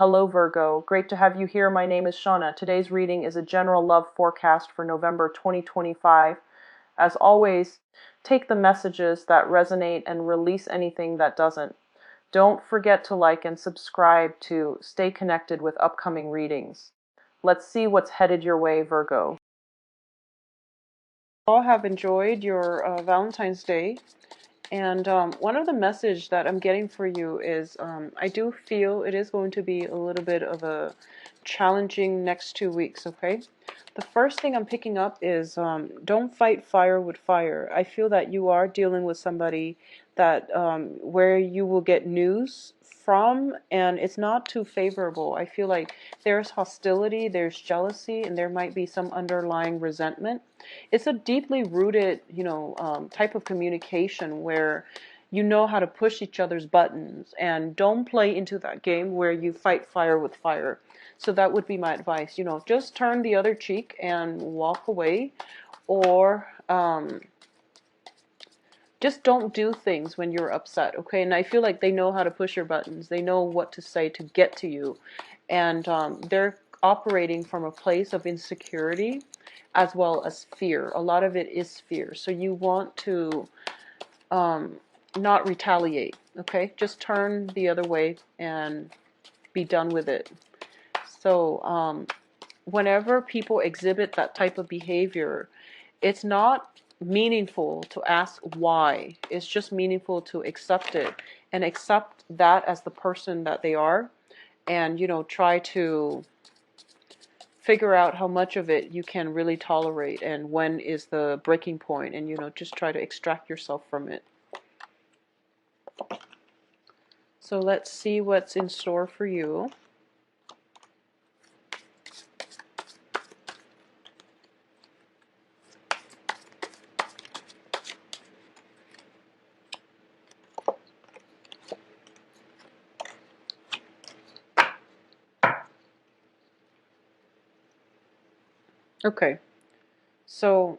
Hello Virgo, great to have you here. My name is Shauna. Today's reading is a general love forecast for November 2025. As always, take the messages that resonate and release anything that doesn't. Don't forget to like and subscribe to stay connected with upcoming readings. Let's see what's headed your way, Virgo. All have enjoyed your Valentine's Day. And one of the message that I'm getting for you is I do feel it is going to be a little bit of a challenging next 2 weeks, okay? The first thing I'm picking up is don't fight fire with fire. I feel that you are dealing with somebody that where you will get news from, and it's not too favorable. I feel like there's hostility, there's jealousy, and there might be some underlying resentment. It's a deeply rooted, type of communication where you know how to push each other's buttons, and don't play into that game where you fight fire with fire. So that would be my advice. Just turn the other cheek and walk away, or just don't do things when you're upset, okay? And I feel like they know how to push your buttons. They know what to say to get to you. And they're operating from a place of insecurity as well as fear. A lot of it is fear. So you want to not retaliate, okay? Just turn the other way and be done with it. So whenever people exhibit that type of behavior, it's not meaningful to ask why. It's just meaningful to accept it and accept that as the person that they are, and try to figure out how much of it you can really tolerate and when is the breaking point, and just try to extract yourself from it. So let's see what's in store for you. Okay, so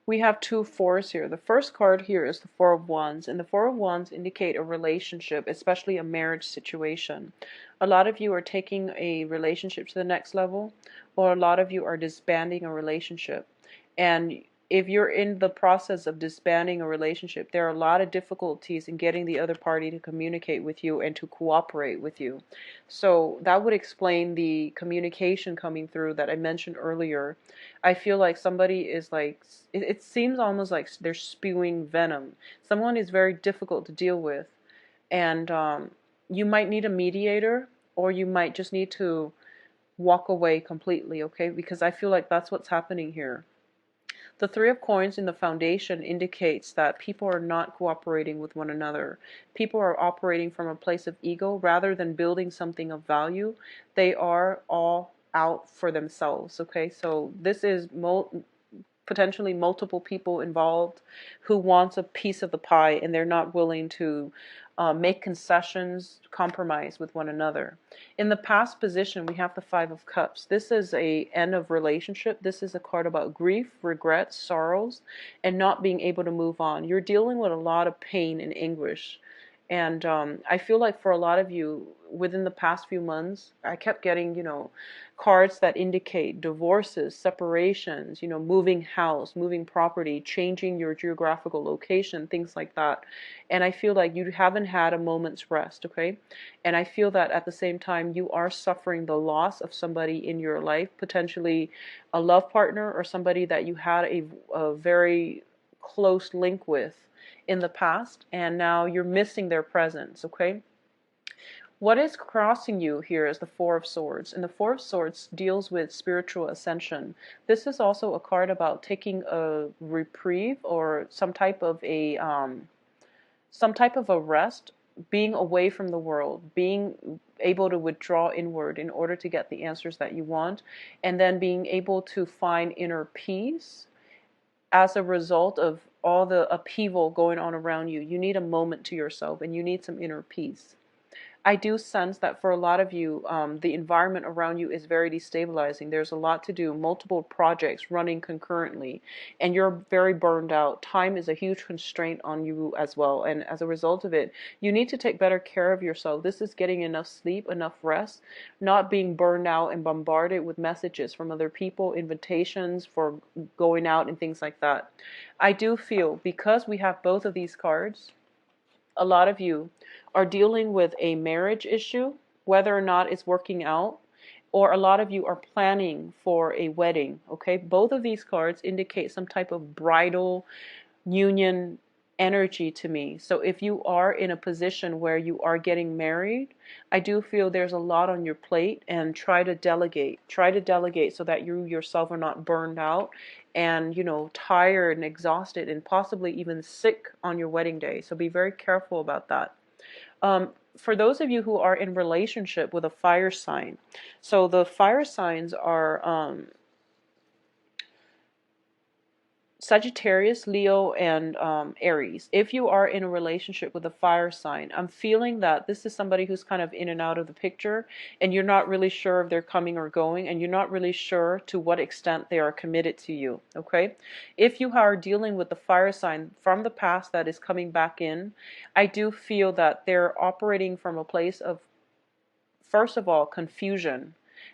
we have two fours here. The first card here is the Four of Wands, and the Four of Wands indicate a relationship, especially a marriage situation. A lot of you are taking a relationship to the next level, or a lot of you are disbanding a relationship. And if you're in the process of disbanding a relationship, there are a lot of difficulties in getting the other party to communicate with you and to cooperate with you. So that would explain the communication coming through that I mentioned earlier. I feel like somebody is like, it seems almost like they're spewing venom. Someone is very difficult to deal with, and you might need a mediator, or you might just need to walk away completely, okay? Because I feel like that's what's happening here. The Three of Coins in the foundation indicates that people are not cooperating with one another. People are operating from a place of ego rather than building something of value. They are all out for themselves, okay? So this is potentially multiple people involved who wants a piece of the pie, and they're not willing to make concessions, compromise with one another. In the past position, we have the Five of Cups. This is a end of relationship. This is a card about grief, regret, sorrows, and not being able to move on. You're dealing with a lot of pain and anguish. And I feel like for a lot of you, within the past few months, I kept getting, cards that indicate divorces, separations, moving house, moving property, changing your geographical location, things like that. And I feel like you haven't had a moment's rest, okay? And I feel that at the same time, you are suffering the loss of somebody in your life, potentially a love partner or somebody that you had a very close link with in the past, and now you're missing their presence, okay? What is crossing you here is the Four of Swords, and the Four of Swords deals with spiritual ascension. This is also a card about taking a reprieve or some type of a rest, being away from the world, being able to withdraw inward in order to get the answers that you want, and then being able to find inner peace as a result of all the upheaval going on around you. You need a moment to yourself, and you need some inner peace. I do sense that for a lot of you, the environment around you is very destabilizing. There's a lot to do, multiple projects running concurrently, and you're very burned out. Time is a huge constraint on you as well. And as a result of it, you need to take better care of yourself. This is getting enough sleep, enough rest, not being burned out and bombarded with messages from other people, invitations for going out and things like that. I do feel because we have both of these cards, a lot of you are dealing with a marriage issue, whether or not it's working out, or a lot of you are planning for a wedding, okay? Both of these cards indicate some type of bridal union energy to me. So if you are in a position where you are getting married, I do feel there's a lot on your plate, and try to delegate. Try to delegate so that you yourself are not burned out and, tired and exhausted and possibly even sick on your wedding day. So be very careful about that. For those of you who are in relationship with a fire sign, so the fire signs are Sagittarius, Leo, and Aries. If you are in a relationship with a fire sign, I'm feeling that this is somebody who's kind of in and out of the picture, and you're not really sure if they're coming or going, and you're not really sure to what extent they are committed to you, okay? If you are dealing with the fire sign from the past that is coming back in, I do feel that they're operating from a place of, first of all, confusion,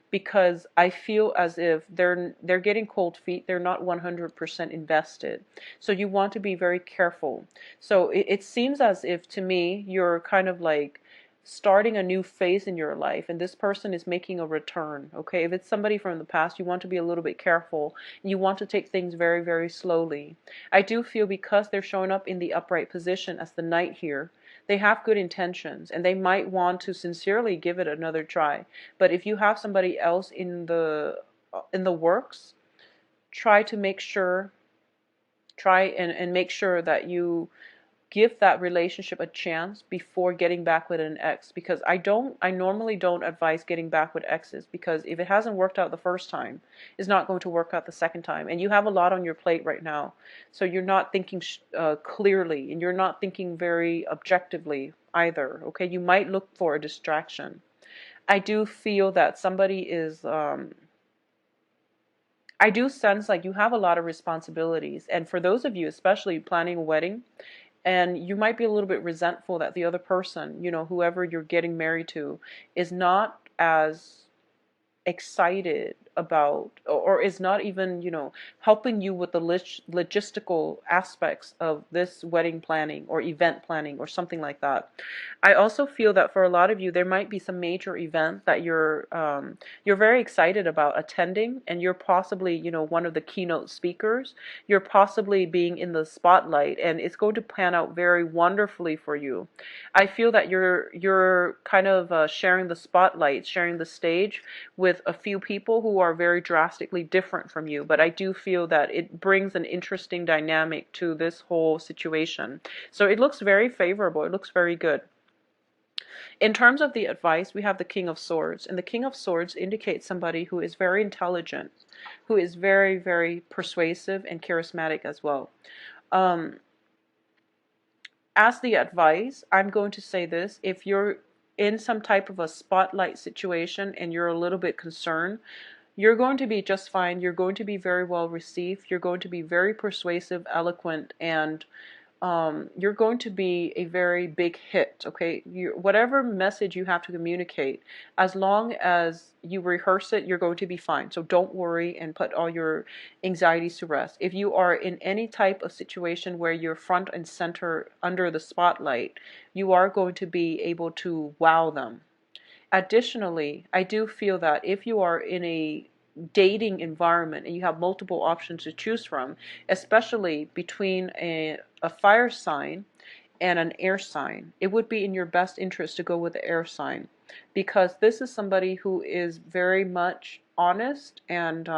because I feel as if they're getting cold feet. They're not 100% invested. So you want to be very careful. So it seems as if, to me, you're kind of like starting a new phase in your life, and this person is making a return, okay? If it's somebody from the past, you want to be a little bit careful. You want to take things very, very slowly. I do feel because they're showing up in the upright position as the Knight here, they have good intentions, and they might want to sincerely give it another try. But if you have somebody else in the works, try to make sure, and make sure that you give that relationship a chance before getting back with an ex, because I normally don't advise getting back with exes, because if it hasn't worked out the first time, it's not going to work out the second time. And you have a lot on your plate right now, so you're not thinking clearly, and you're not thinking very objectively either, okay? You might look for a distraction. I do feel that somebody is I do sense like you have a lot of responsibilities, and for those of you especially planning a wedding, and you might be a little bit resentful that the other person, whoever you're getting married to, is not as excited about, or is not even, helping you with the logistical aspects of this wedding planning or event planning or something like that. I also feel that for a lot of you, there might be some major event that you're very excited about attending, and you're possibly, one of the keynote speakers. You're possibly being in the spotlight, and it's going to pan out very wonderfully for you. I feel that you're kind of sharing the spotlight, sharing the stage with a few people who are very drastically different from you, but I do feel that it brings an interesting dynamic to this whole situation. So it looks very favorable. It looks very good. In terms of the advice, we have the King of Swords, and the King of Swords indicates somebody who is very intelligent, who is very, very persuasive and charismatic as well. As the advice, I'm going to say this: if you're in some type of a spotlight situation and you're a little bit concerned, you're going to be just fine. You're going to be very well received. You're going to be very persuasive, eloquent, and you're going to be a very big hit, okay? Whatever message you have to communicate, as long as you rehearse it, you're going to be fine. So don't worry and put all your anxieties to rest. If you are in any type of situation where you're front and center under the spotlight, you are going to be able to wow them. Additionally, I do feel that if you are in a dating environment and you have multiple options to choose from, especially between a fire sign and an air sign, it would be in your best interest to go with the air sign, because this is somebody who is very much honest, and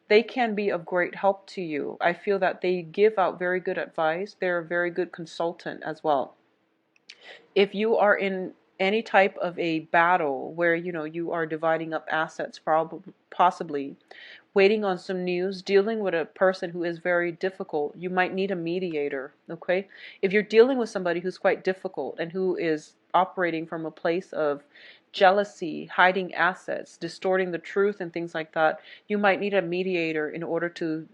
they can be of great help to you. I feel that they give out very good advice. They're a very good consultant as well. If you are in any type of a battle where you are dividing up assets, possibly waiting on some news, dealing with a person who is very difficult, you might need a mediator, okay? If you're dealing with somebody who's quite difficult and who is operating from a place of jealousy, hiding assets, distorting the truth, and things like that, you might need a mediator in order to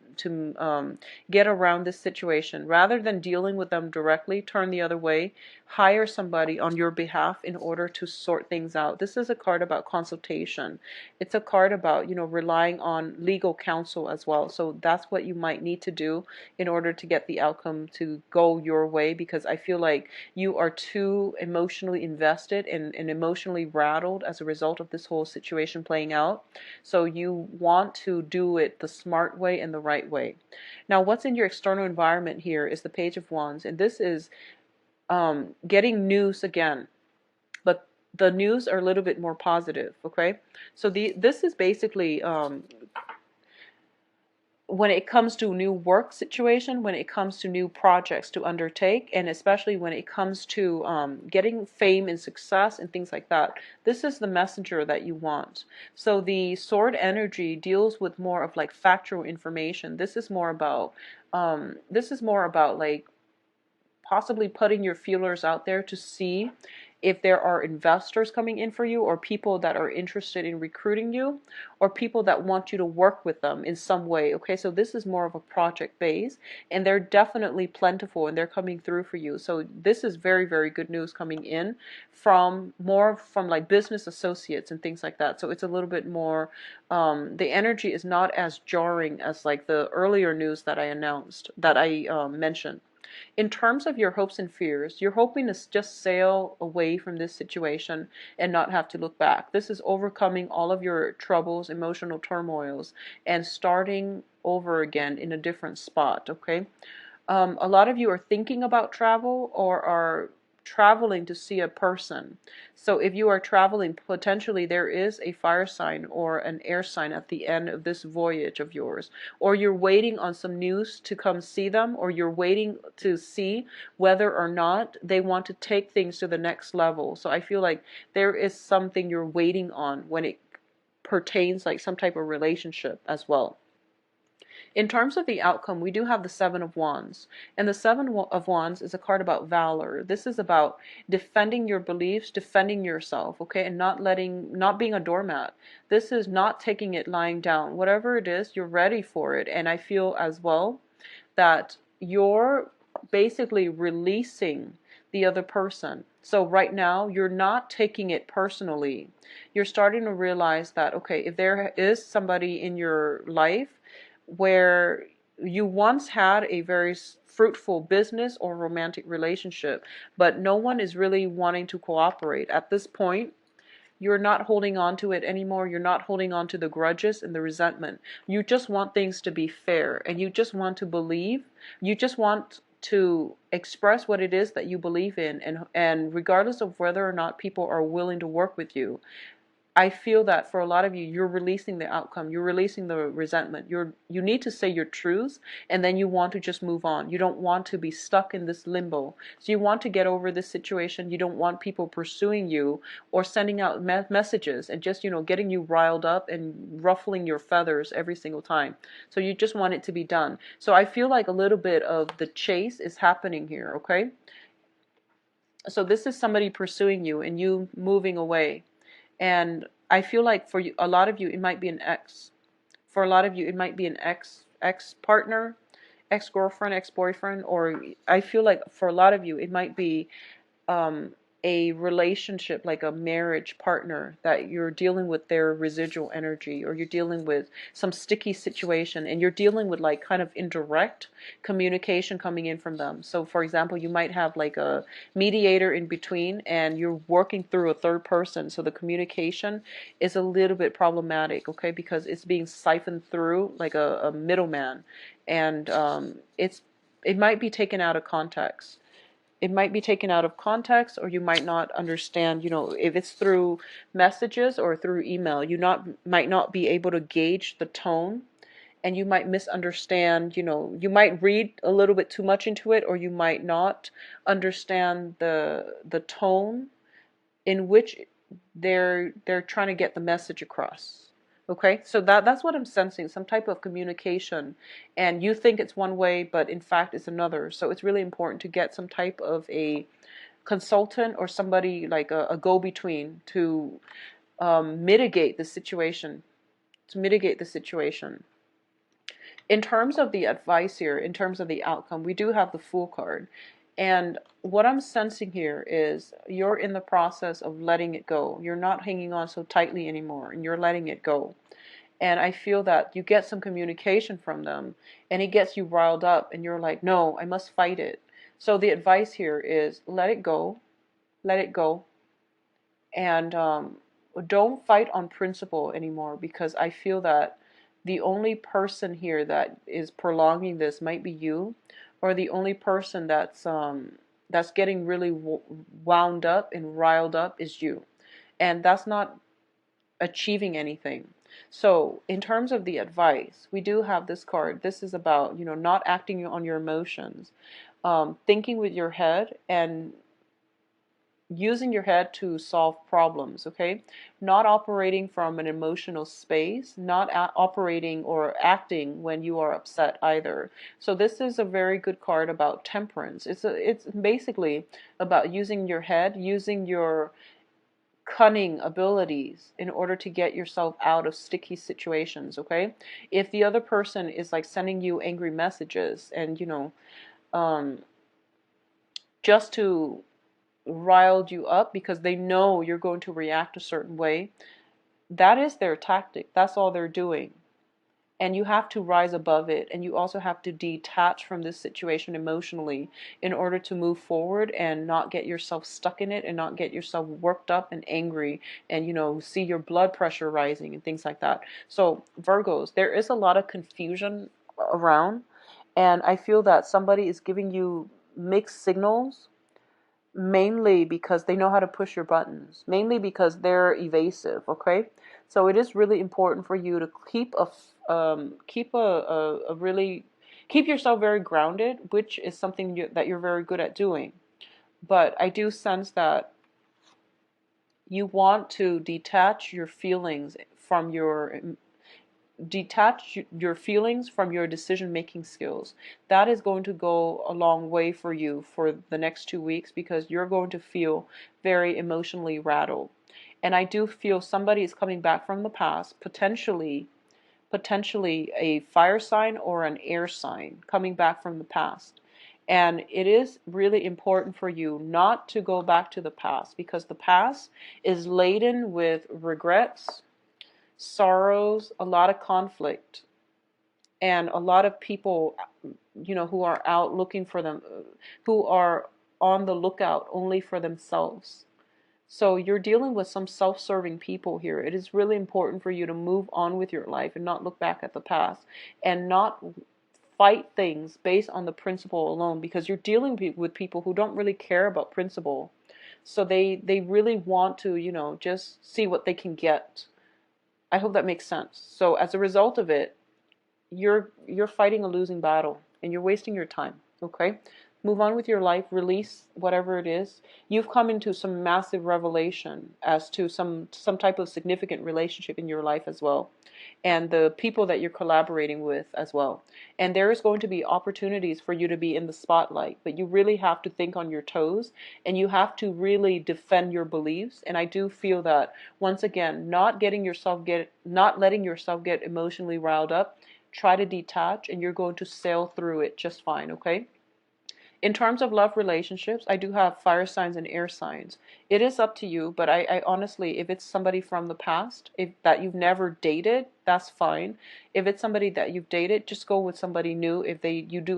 get around this situation. Rather than dealing with them directly, turn the other way, hire somebody on your behalf in order to sort things out. This is a card about consultation. It's a card about, relying on legal counsel as well. So that's what you might need to do in order to get the outcome to go your way, because I feel like you are too emotionally invested and emotionally rattled as a result of this whole situation playing out. So you want to do it the smart way and the right way. Now, what's in your external environment here is the Page of Wands, and this is getting news again, but the news are a little bit more positive. Okay, so this is basically when it comes to new work situation, when it comes to new projects to undertake, and especially when it comes to getting fame and success and things like that, this is the messenger that you want. So the sword energy deals with more of like factual information. This is more about like possibly putting your feelers out there to see if there are investors coming in for you, or people that are interested in recruiting you, or people that want you to work with them in some way. Okay, so this is more of a project base, and they're definitely plentiful and they're coming through for you. So this is very, very good news coming in from like business associates and things like that. So it's a little bit more, the energy is not as jarring as like the earlier news that I mentioned. In terms of your hopes and fears, you're hoping to just sail away from this situation and not have to look back. This is overcoming all of your troubles, emotional turmoils, and starting over again in a different spot, okay? A lot of you are thinking about travel or are traveling to see a person. So if you are traveling, potentially there is a fire sign or an air sign at the end of this voyage of yours, or you're waiting on some news to come see them, or you're waiting to see whether or not they want to take things to the next level. So I feel like there is something you're waiting on when it pertains like some type of relationship as well. In terms of the outcome, we do have the Seven of Wands. And the Seven of Wands is a card about valor. This is about defending your beliefs, defending yourself, okay, and not being a doormat. This is not taking it lying down. Whatever it is, you're ready for it. And I feel as well that you're basically releasing the other person. So right now, you're not taking it personally. You're starting to realize that, okay, if there is somebody in your life where you once had a very fruitful business or romantic relationship, but no one is really wanting to cooperate. At this point, you're not holding on to it anymore. You're not holding on to the grudges and the resentment. You just want things to be fair, and you just want to believe. You just want to express what it is that you believe in, and regardless of whether or not people are willing to work with you, I feel that for a lot of you, you're releasing the outcome. You're releasing the resentment. You need to say your truths, and then you want to just move on. You don't want to be stuck in this limbo. So you want to get over this situation. You don't want people pursuing you or sending out messages and just, getting you riled up and ruffling your feathers every single time. So you just want it to be done. So I feel like a little bit of the chase is happening here, okay? So this is somebody pursuing you and you moving away. And I feel like for you, a lot of you, it might be an ex. For a lot of you, it might be an ex-partner, ex-girlfriend, ex-boyfriend, or I feel like for a lot of you, it might be a relationship, like a marriage partner, that you're dealing with their residual energy, or you're dealing with some sticky situation, and you're dealing with like kind of indirect communication coming in from them. So for example, you might have like a mediator in between, and you're working through a third person, so the communication is a little bit problematic, okay, because it's being siphoned through like a middleman, and it might be taken out of context. It might be taken out of context, or you might not understand, if it's through messages or through email, might not be able to gauge the tone, and you might misunderstand, you might read a little bit too much into it, or you might not understand the tone in which they're trying to get the message across. Okay, so that's what I'm sensing, some type of communication, and you think it's one way, but in fact it's another. So it's really important to get some type of a consultant or somebody like a go-between to mitigate the situation. To mitigate the situation. In terms of the advice here, in terms of the outcome, we do have the Fool card. And what I'm sensing here is you're in the process of letting it go. You're not hanging on so tightly anymore, and you're letting it go. And I feel that you get some communication from them, and it gets you riled up, and you're like, no, I must fight it. So the advice here is let it go, and don't fight on principle anymore, because I feel that the only person here that is prolonging this might be you, or the only person that's getting really wound up and riled up is you, and that's not achieving anything. So in terms of the advice, we do have this card. This is about, not acting on your emotions, thinking with your head and using your head to solve problems, okay? Not operating from an emotional space, not operating or acting when you are upset either. So this is a very good card about temperance. It's basically about using your head, using your cunning abilities in order to get yourself out of sticky situations, okay? If the other person is like sending you angry messages and, just to riled you up because they know you're going to react a certain way, that is their tactic. That's all they're doing. And you have to rise above it, and you also have to detach from this situation emotionally in order to move forward and not get yourself stuck in it and not get yourself worked up and angry and see your blood pressure rising and things like that. So Virgos, there is a lot of confusion around, and I feel that somebody is giving you mixed signals, mainly because they know how to push your buttons, mainly because they're evasive, okay? So it is really important for you to keep yourself very grounded, which is something that you're very good at doing. But I do sense that you want to detach your feelings from your decision-making skills. That is going to go a long way for you for the next 2 weeks, because you're going to feel very emotionally rattled. And I do feel somebody is coming back from the past, potentially a fire sign or an air sign coming back from the past. And it is really important for you not to go back to the past, because the past is laden with regrets, sorrows, a lot of conflict, and a lot of people, who are out looking for them, who are on the lookout only for themselves. So you're dealing with some self-serving people here. It is really important for you to move on with your life and not look back at the past and not fight things based on the principle alone, because you're dealing with people who don't really care about principle. So they really want to, just see what they can get. I hope that makes sense. So as a result of it, you're fighting a losing battle and you're wasting your time, okay? Move on with your life, release whatever it is. You've come into some massive revelation as to some type of significant relationship in your life as well, and the people that you're collaborating with as well. And there is going to be opportunities for you to be in the spotlight, but you really have to think on your toes, and you have to really defend your beliefs. And I do feel that, once again, not letting yourself get emotionally riled up. Try to detach, and you're going to sail through it just fine, okay? In terms of love relationships, I do have fire signs and air signs. It is up to you, but I honestly, if it's somebody from the past, that you've never dated, that's fine. If it's somebody that you've dated, just go with somebody new. If you do